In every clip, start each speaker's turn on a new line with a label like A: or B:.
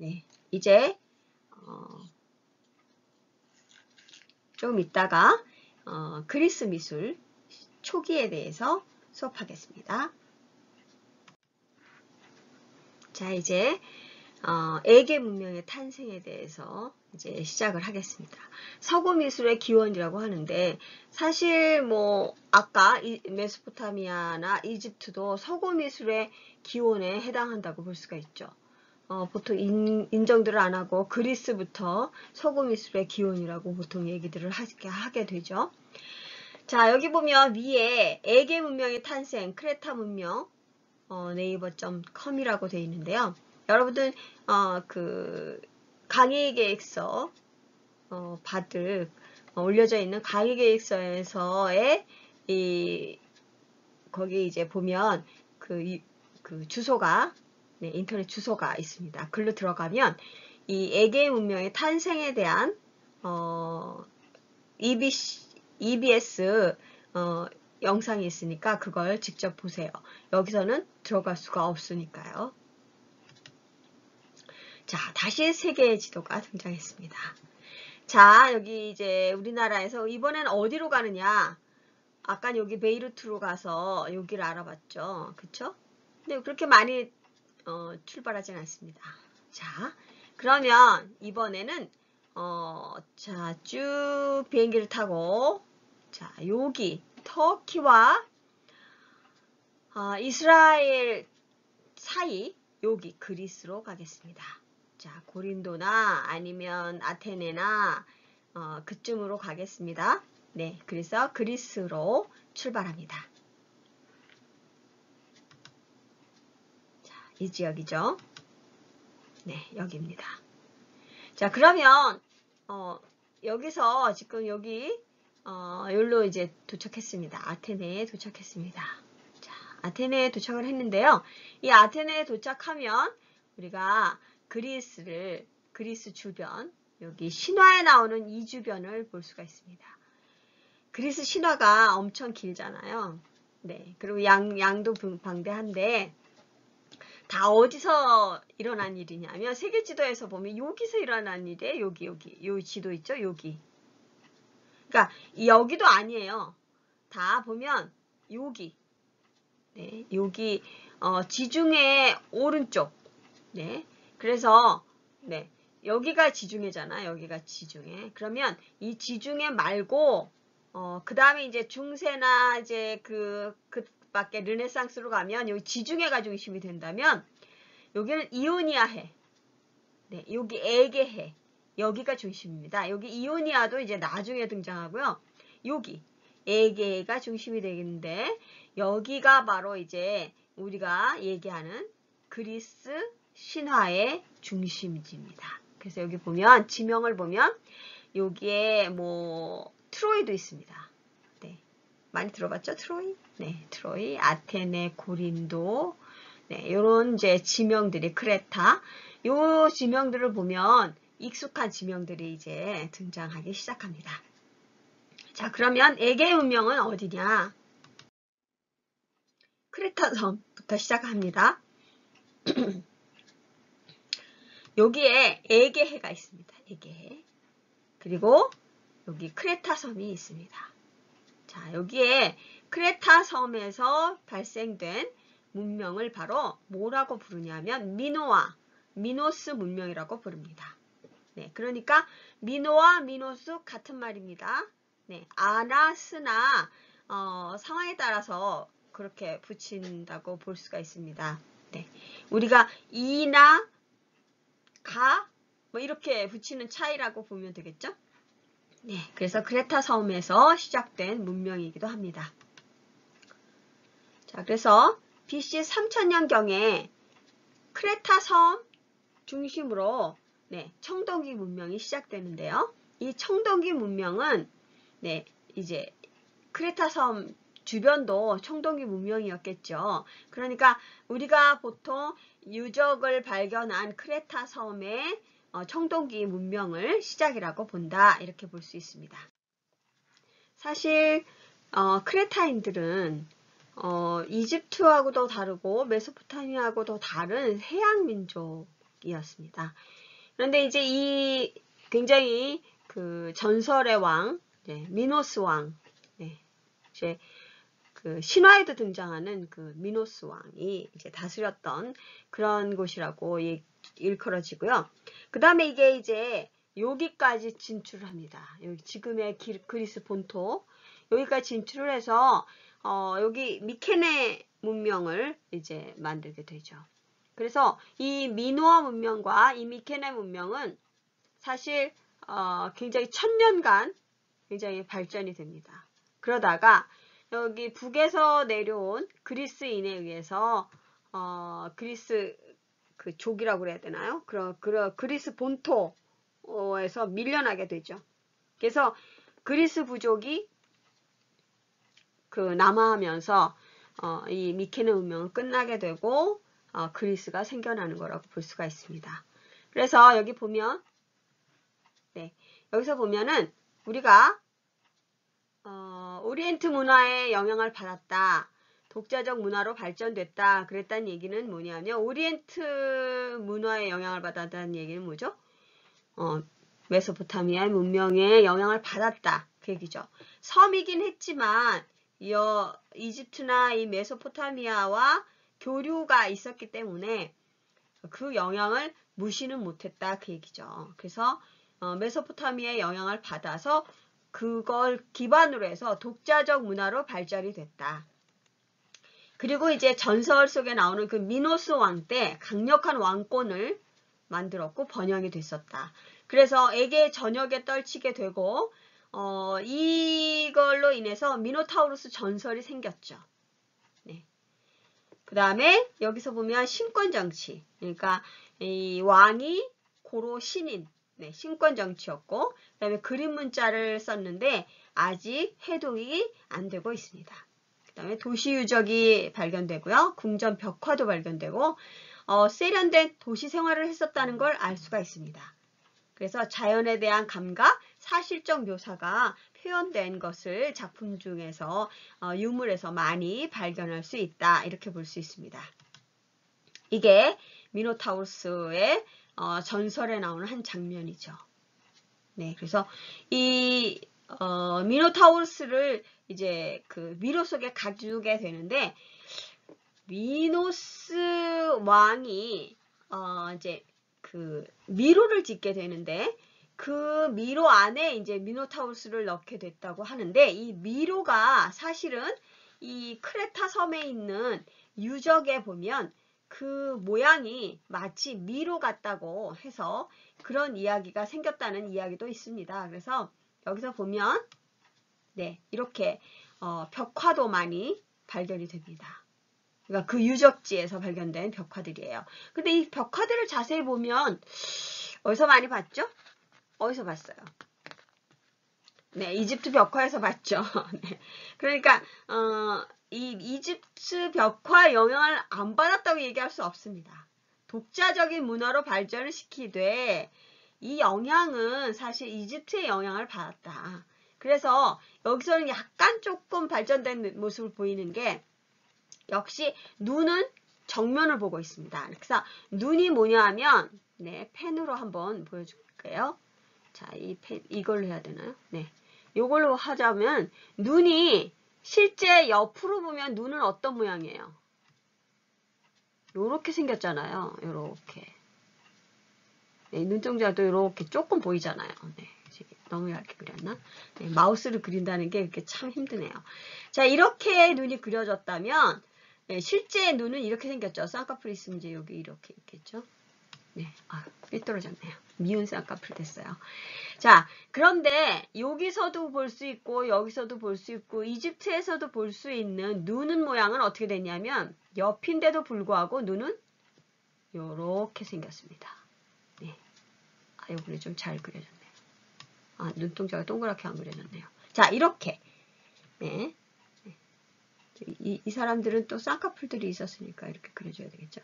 A: 네, 이제 좀 이따가 그리스 미술 초기에 대해서 수업하겠습니다. 자, 이제 에게 문명의 탄생에 대해서 이제 시작을 하겠습니다. 서구 미술의 기원이라고 하는데 사실 뭐 아까 메소포타미아나 이집트도 서구 미술의 기원에 해당한다고 볼 수가 있죠. 보통 인정들을 안 하고 그리스부터 서구 미술의 기원이라고 보통 얘기들을 하게 되죠. 자, 여기 보면 위에 에게 문명의 탄생, 크레타 문명, 네이버.com이라고 되어 있는데요. 여러분들 그 강의 계획서 받을 올려져 있는 강의 계획서에서의 거기 이제 보면 그 주소가 인터넷 주소가 있습니다. 글로 들어가면 이 에게 문명의 탄생에 대한 EBS 영상이 있으니까 그걸 직접 보세요. 여기서는 들어갈 수가 없으니까요. 자, 다시 세계의 지도가 등장했습니다. 자, 여기 이제 우리나라에서 이번엔 어디로 가느냐? 아까 여기 베이루트로 가서 여기를 알아봤죠. 그쵸? 근데 그렇게 많이 출발하진 않습니다. 자, 그러면 이번에는 자, 쭉 비행기를 타고 자, 여기 터키와 이스라엘 사이 여기 그리스로 가겠습니다. 자, 고린도나 아니면 아테네나 그쯤으로 가겠습니다. 네, 그래서 그리스로 출발합니다. 자, 이 지역이죠. 네, 여기입니다. 자, 그러면 여기서 지금 여기 여기로 이제 도착했습니다. 아테네에 도착했습니다. 자, 아테네에 도착을 했는데요. 이 아테네에 도착하면 우리가 그리스 주변, 여기 신화에 나오는 이 주변을 볼 수가 있습니다. 그리스 신화가 엄청 길잖아요. 네, 그리고 양도 방대한데 다 어디서 일어난 일이냐면 세계 지도에서 보면 여기서 일어난 일이에요. 여기 지도 있죠? 여기. 그러니까 여기도 아니에요. 다 보면 여기. 네, 여기 지중해 오른쪽. 네. 그래서 네. 여기가 지중해잖아. 여기가 지중해. 그러면 이 지중해 말고 그다음에 이제 중세나 이제 그 밖에 르네상스로 가면 여기 지중해가 중심이 된다면 여기는 이오니아해. 네, 여기 에게해. 여기가 중심입니다. 여기 이오니아도 이제 나중에 등장하고요. 여기 에게해가 중심이 되겠는데 여기가 바로 이제 우리가 얘기하는 그리스 신화의 중심지입니다. 그래서 여기 보면 지명을 보면 여기에 뭐 트로이도 있습니다. 네, 많이 들어봤죠? 트로이? 네, 트로이, 아테네, 고린도, 네, 요런 이제 지명들이 크레타, 요 지명들을 보면 익숙한 지명들이 이제 등장하기 시작합니다. 자, 그러면 에게 문명은 어디냐? 크레타 섬부터 시작합니다. 여기에 에게해가 있습니다. 에게해. 그리고 여기 크레타 섬이 있습니다. 자, 여기에 크레타 섬에서 발생된 문명을 바로 뭐라고 부르냐면 미노스 문명이라고 부릅니다. 네, 그러니까 미노와 미노스 같은 말입니다. 네, 아나 스나 상황에 따라서 그렇게 붙인다고 볼 수가 있습니다. 네, 우리가 이나 가 뭐 이렇게 붙이는 차이라고 보면 되겠죠? 네, 그래서 크레타 섬에서 시작된 문명이기도 합니다. 자, 그래서 BC 3000년경에 크레타 섬 중심으로 네, 청동기 문명이 시작되는데요. 이 청동기 문명은 네, 이제 크레타 섬 주변도 청동기 문명이었겠죠. 그러니까 우리가 보통 유적을 발견한 크레타 섬의 청동기 문명을 시작이라고 본다. 이렇게 볼 수 있습니다. 사실 크레타인들은 이집트하고도 다르고 메소포타미아하고도 다른 해양 민족 민족이었습니다. 그런데 이제 이 굉장히 그 전설의 왕, 네, 미노스 왕, 네, 이제 그 신화에도 등장하는 그 미노스 왕이 이제 다스렸던 그런 곳이라고 일컬어지고요. 그 다음에 이게 이제 여기까지 진출을 합니다. 여기 지금의 그리스 본토 여기까지 진출을 해서 여기 미케네 문명을 이제 만들게 되죠. 그래서 이 미노아 문명과 이 미케네 문명은 사실 굉장히 1000년간 굉장히 발전이 됩니다. 그러다가 여기 북에서 내려온 그리스인에 의해서 그리스 그 족이라고 그래야 되나요? 그리스 본토에서 밀려나게 되죠. 그래서 그리스 부족이 그 남하하면서 이 미케네 문명은 끝나게 되고 그리스가 생겨나는 거라고 볼 수가 있습니다. 그래서 여기 보면 네, 여기서 보면은 우리가 오리엔트 문화의 영향을 받았다. 독자적 문화로 발전됐다. 그랬다는 얘기는 뭐냐면 오리엔트 문화의 영향을 받았다는 얘기는 뭐죠? 메소포타미아의 문명에 영향을 받았다. 그 얘기죠. 섬이긴 했지만 이집트나 이 메소포타미아와 교류가 있었기 때문에 그 영향을 무시는 못했다. 그 얘기죠. 그래서 메소포타미아의 영향을 받아서 그걸 기반으로 해서 독자적 문화로 발전이 됐다. 그리고 이제 전설 속에 나오는 그 미노스 왕 때 강력한 왕권을 만들었고 번영이 됐었다. 그래서 에게 전역에 떨치게 되고 이걸로 인해서 미노타우루스 전설이 생겼죠. 네. 그 다음에 여기서 보면 신권정치, 그러니까 이 왕이 고로 신인, 네, 신권정치였고 그 다음에 그림 문자를 썼는데 아직 해독이 안 되고 있습니다. 그 다음에 도시유적이 발견되고요. 궁전 벽화도 발견되고 세련된 도시 생활을 했었다는 걸 알 수가 있습니다. 그래서 자연에 대한 감각, 사실적 묘사가 표현된 것을 작품 중에서 유물에서 많이 발견할 수 있다. 이렇게 볼 수 있습니다. 이게 미노타우루스의 전설에 나오는 한 장면이죠. 네, 그래서 이 미노타우루스를 이제 그 미로 속에 가두게 되는데 미노스 왕이 이제 그 미로를 짓게 되는데 그 미로 안에 이제 미노타우루스를 넣게 됐다고 하는데 이 미로가 사실은 이 크레타 섬에 있는 유적에 보면 그 모양이 마치 미로 같다고 해서 그런 이야기가 생겼다는 이야기도 있습니다. 그래서 여기서 보면 네, 이렇게 벽화도 많이 발견이 됩니다. 그러니까 그 유적지에서 발견된 벽화들이에요. 근데 이 벽화들을 자세히 보면 어디서 많이 봤죠? 어디서 봤어요? 네, 이집트 벽화에서 봤죠. 네. 그러니까 이 이집트 벽화 영향을 안 받았다고 얘기할 수 없습니다. 독자적인 문화로 발전을 시키되 이 영향은 사실 이집트의 영향을 받았다. 그래서 여기서는 약간 조금 발전된 모습을 보이는 게 역시 눈은 정면을 보고 있습니다. 그래서 눈이 뭐냐 하면 네, 펜으로 한번 보여줄게요. 자, 이걸로 해야 되나요? 네. 이걸로 하자면 눈이 실제 옆으로 보면 눈은 어떤 모양이에요? 요렇게 생겼잖아요. 요렇게. 네, 눈동자도 요렇게 조금 보이잖아요. 네. 너무 얇게 그렸나? 네, 마우스를 그린다는 게 이렇게 참 힘드네요. 자, 이렇게 눈이 그려졌다면 네, 실제 눈은 이렇게 생겼죠. 쌍꺼풀 있으면 이제 여기 이렇게 있겠죠. 네, 삐뚤어졌네요. 미운 쌍꺼풀 됐어요. 자, 그런데 여기서도 볼 수 있고 여기서도 볼 수 있고 이집트에서도 볼 수 있는 눈은 모양은 어떻게 됐냐면 옆인데도 불구하고 눈은 요렇게 생겼습니다. 네, 요번에 좀 잘 그려졌네요. 눈동자가 동그랗게 안 그려졌네요. 자, 이렇게 네. 이 사람들은 또 쌍꺼풀들이 있었으니까 이렇게 그려줘야 되겠죠.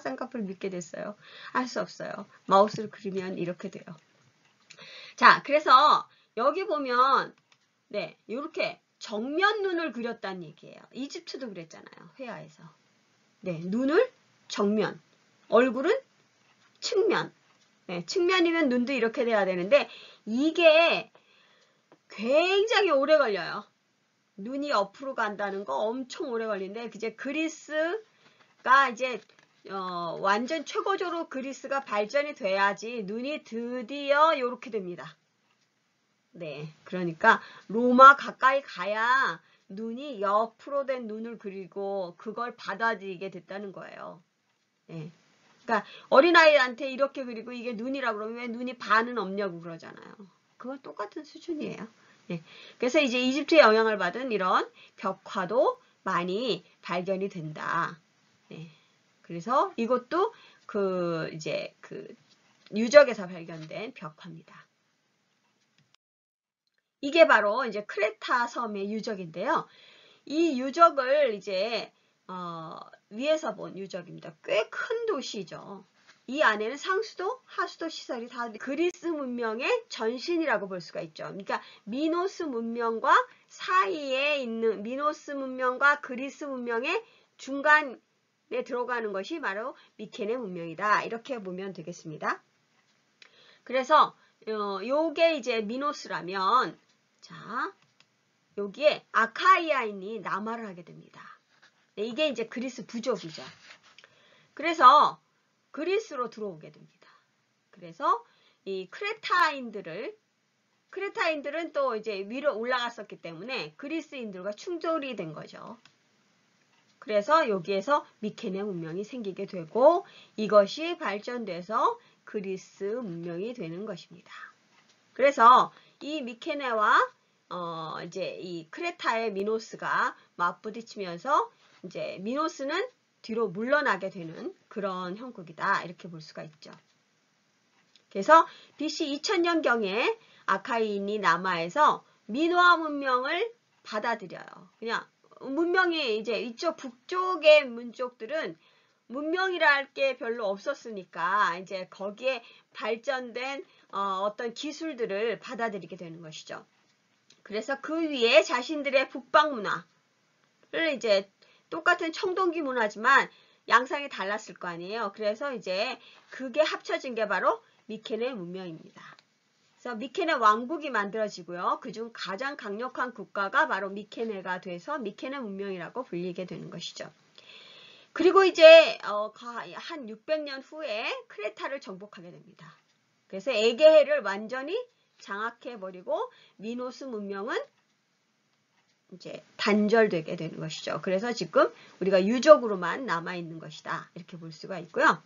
A: 쌍꺼풀 믿게 됐어요. 할 수 없어요. 마우스를 그리면 이렇게 돼요. 자, 그래서 여기 보면 네, 이렇게 정면 눈을 그렸다는 얘기예요. 이집트도 그랬잖아요. 회화에서. 네, 눈을 정면, 얼굴은 측면. 네, 측면이면 눈도 이렇게 돼야 되는데 이게 굉장히 오래 걸려요. 눈이 옆으로 간다는 거 엄청 오래 걸리는데 이제 그리스가 이제 완전 최고적으로 그리스가 발전이 돼야지 눈이 드디어 이렇게 됩니다. 네, 그러니까 로마 가까이 가야 눈이 옆으로 된 눈을 그리고 그걸 받아들이게 됐다는 거예요. 네. 그러니까 어린아이한테 이렇게 그리고 이게 눈이라고 그러면 왜 눈이 반은 없냐고 그러잖아요. 그건 똑같은 수준이에요. 네. 그래서 이제 이집트의 영향을 받은 이런 벽화도 많이 발견이 된다. 네. 그래서 이것도 이제 유적에서 발견된 벽화입니다. 이게 바로 이제 크레타 섬의 유적인데요. 이 유적을 이제 위에서 본 유적입니다. 꽤 큰 도시죠. 이 안에는 상수도, 하수도 시설이 다 그리스 문명의 전신이라고 볼 수가 있죠. 그러니까 미노스 문명과 사이에 있는 미노스 문명과 그리스 문명의 중간에 들어가는 것이 바로 미케네 문명이다. 이렇게 보면 되겠습니다. 그래서 요게 이제 미노스라면 자, 여기에 아카이아인이 남하를 하게 됩니다. 네, 이게 이제 그리스 부족이죠. 그래서 그리스로 들어오게 됩니다. 그래서 이 크레타인들은 또 이제 위로 올라갔었기 때문에 그리스인들과 충돌이 된 거죠. 그래서 여기에서 미케네 문명이 생기게 되고 이것이 발전돼서 그리스 문명이 되는 것입니다. 그래서 이 미케네와 이제 이 크레타의 미노스가 맞부딪히면서 이제 미노스는 뒤로 물러나게 되는 그런 형국이다. 이렇게 볼 수가 있죠. 그래서 BC 2000년경에 아카이인이 남하에서 미노아 문명을 받아들여요. 그냥 문명이 이제 이쪽 북쪽의 민족들은 문명이라 할 게 별로 없었으니까 이제 거기에 발전된 어떤 기술들을 받아들이게 되는 것이죠. 그래서 그 위에 자신들의 북방 문화를 이제 똑같은 청동기 문화지만 양상이 달랐을 거 아니에요. 그래서 이제 그게 합쳐진 게 바로 미케네 문명입니다. 그래서 미케네 왕국이 만들어지고요. 그중 가장 강력한 국가가 바로 미케네가 돼서 미케네 문명이라고 불리게 되는 것이죠. 그리고 이제 한 600년 후에 크레타를 정복하게 됩니다. 그래서 에게해를 완전히 장악해버리고 미노스 문명은 이제 단절되게 되는 것이죠. 그래서 지금 우리가 유적으로만 남아있는 것이다. 이렇게 볼 수가 있고요.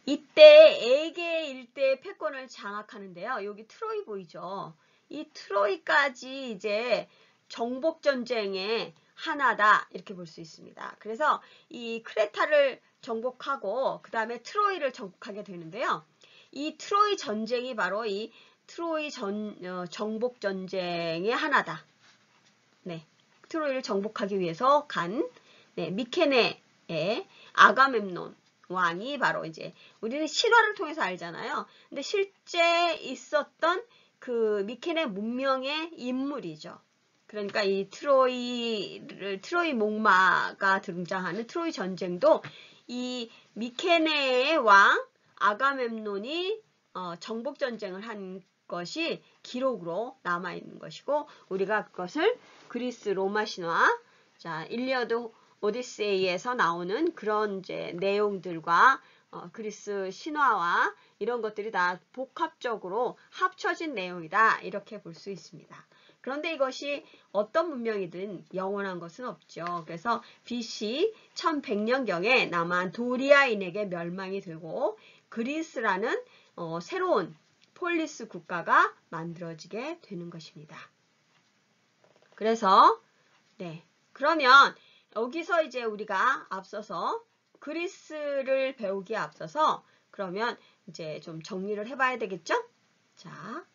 A: 이때 에게 일대의 패권을 장악하는데요. 여기 트로이 보이죠? 이 트로이까지 이제 정복전쟁의 하나다. 이렇게 볼 수 있습니다. 그래서 이 크레타를 정복하고 그 다음에 트로이를 정복하게 되는데요. 이 트로이 전쟁이 바로 이 트로이 정복전쟁의 하나다. 네, 트로이를 정복하기 위해서 간 미케네의 아가멤논 왕이 바로 이제 우리는 실화를 통해서 알잖아요. 근데 실제 있었던 그 미케네 문명의 인물이죠. 그러니까 이 트로이 목마가 등장하는 트로이 전쟁도 이 미케네의 왕 아가멤논이 정복 전쟁을 한 것이 기록으로 남아있는 것이고 우리가 그것을 그리스 로마 신화, 자 일리어드 오디세이에서 나오는 그런 이제 내용들과 그리스 신화와 이런 것들이 다 복합적으로 합쳐진 내용이다 이렇게 볼 수 있습니다. 그런데 이것이 어떤 문명이든 영원한 것은 없죠. 그래서 BC 1100년경에 남한 도리아인에게 멸망이 되고 그리스라는 새로운 폴리스 국가가 만들어지게 되는 것입니다. 그래서 그러면 여기서 이제 우리가 앞서서 그리스를 배우기에 앞서서 그러면 이제 좀 정리를 해봐야 되겠죠? 자,